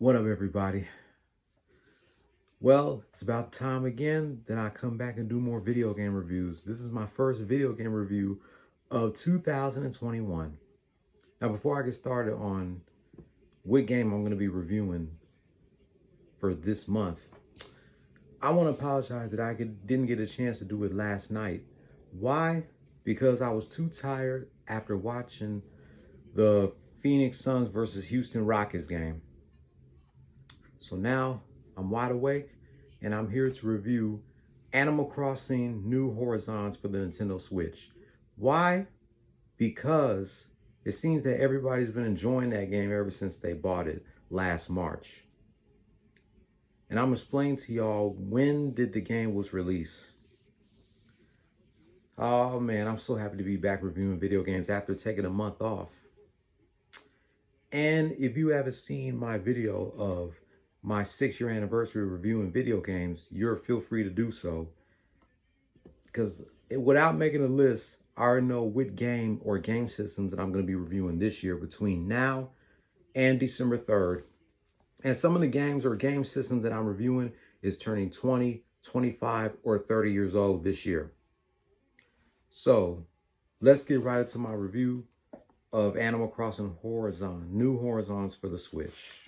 What up, everybody? Well, it's about time again that I come back and do more video game reviews. This is my first video game review of 2021. Now, before I get started on what game I'm going to be reviewing for this month, I want to apologize that didn't get a chance to do it last night. Why? Because I was too tired after watching the Phoenix Suns versus Houston Rockets game. So now I'm wide awake and I'm here to review Animal Crossing New Horizons for the Nintendo Switch. Why? Because it seems that everybody's been enjoying that game ever since they bought it last March. And I'm gonna explain to y'all when did the game was released. Oh man, I'm so happy to be back reviewing video games after taking a month off. And if you haven't seen my video of my 6-year anniversary reviewing video games, feel free to do so. Because without making a list, I already know what game or game systems that I'm going to be reviewing this year between now and December 3rd. And some of the games or game systems that I'm reviewing is turning 20, 25, or 30 years old this year. So let's get right into my review of Animal Crossing Horizon, New Horizons for the Switch.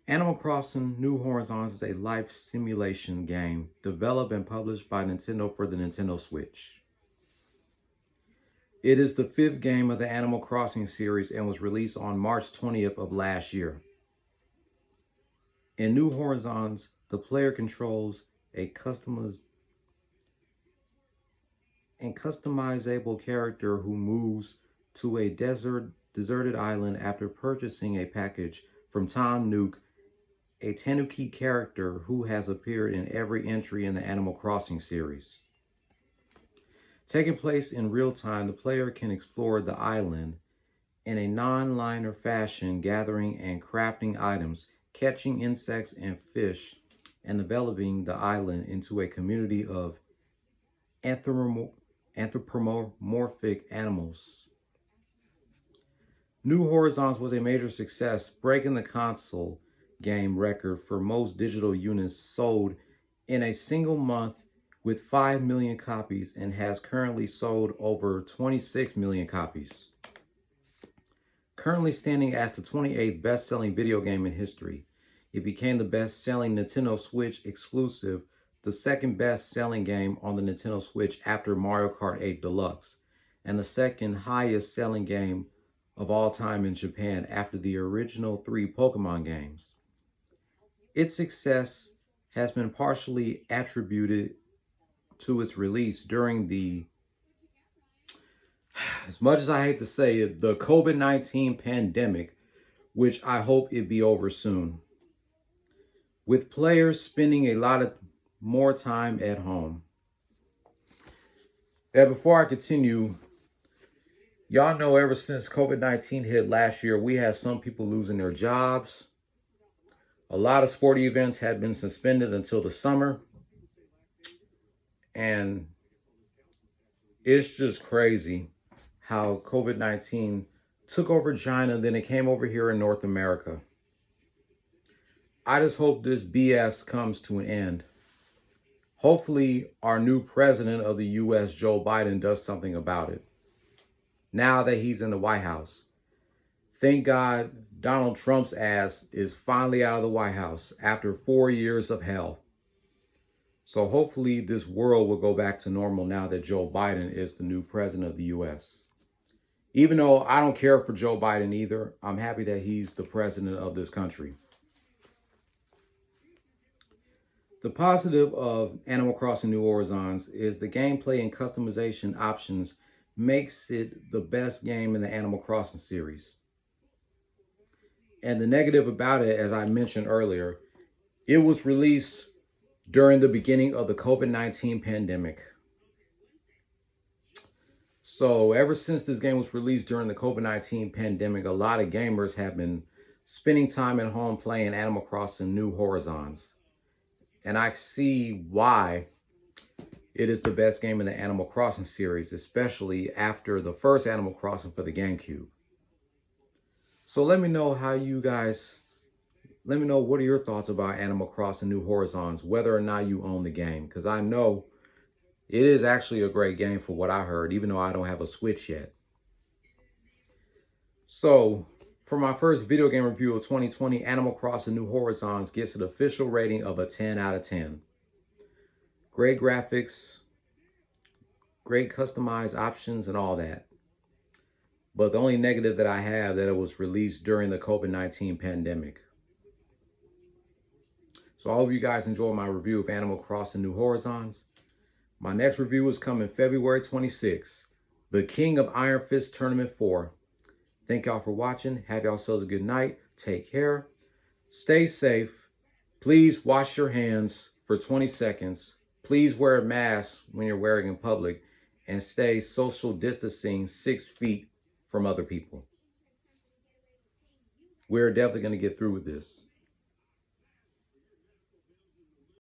Animal Crossing New Horizons is a life simulation game developed and published by Nintendo for the Nintendo Switch. It is the 5th game of the Animal Crossing series and was released on March 20th of last year. In New Horizons, the player controls a customizable character who moves to a deserted island after purchasing a package from Tom Nook, a Tanuki character who has appeared in every entry in the Animal Crossing series. Taking place in real time, the player can explore the island in a non-linear fashion, gathering and crafting items, catching insects and fish, and developing the island into a community of anthropomorphic animals. New Horizons was a major success, breaking the console game record for most digital units sold in a single month with 5 million copies and has currently sold over 26 million copies. Currently standing as the 28th best-selling video game in history, it became the best-selling Nintendo Switch exclusive, the second best-selling game on the Nintendo Switch after Mario Kart 8 Deluxe, and the second highest-selling game of all time in Japan after the original 3 Pokemon games. Its success has been partially attributed to its release during the, as much as I hate to say it, the COVID-19 pandemic, which I hope it be over soon, with players spending a lot of more time at home. Now, before I continue, y'all know ever since COVID-19 hit last year, we had some people losing their jobs. A lot of sporting events had been suspended until the summer. And it's just crazy how COVID-19 took over China, then it came over here in North America. I just hope this BS comes to an end. Hopefully, our new president of the U.S., Joe Biden, does something about it now that he's in the White House. Thank God Donald Trump's ass is finally out of the White House after 4 years of hell. So hopefully this world will go back to normal now that Joe Biden is the new president of the U.S. Even though I don't care for Joe Biden either, I'm happy that he's the president of this country. The positive of Animal Crossing New Horizons is the gameplay and customization options makes it the best game in the Animal Crossing series. And the negative about it, as I mentioned earlier, it was released during the beginning of the COVID-19 pandemic. So ever since this game was released during the COVID-19 pandemic, a lot of gamers have been spending time at home playing Animal Crossing New Horizons. And I see why it is the best game in the Animal Crossing series, especially after the first Animal Crossing for the GameCube. So let me know what are your thoughts about Animal Crossing New Horizons, whether or not you own the game, because I know it is actually a great game for what I heard, even though I don't have a Switch yet. So for my first video game review of 2020, Animal Crossing New Horizons gets an official rating of a 10 out of 10. Great graphics, great customized options and all that. But the only negative that I have that it was released during the COVID-19 pandemic. So I hope you guys enjoy my review of Animal Crossing New Horizons. My next review is coming February 26th, the King of Iron Fist Tournament 4. Thank y'all for watching. Have yourselves a good night. Take care. Stay safe. Please wash your hands for 20 seconds. Please wear a mask when you're wearing in public and stay social distancing 6 feet from other people. We're definitely going to get through with this.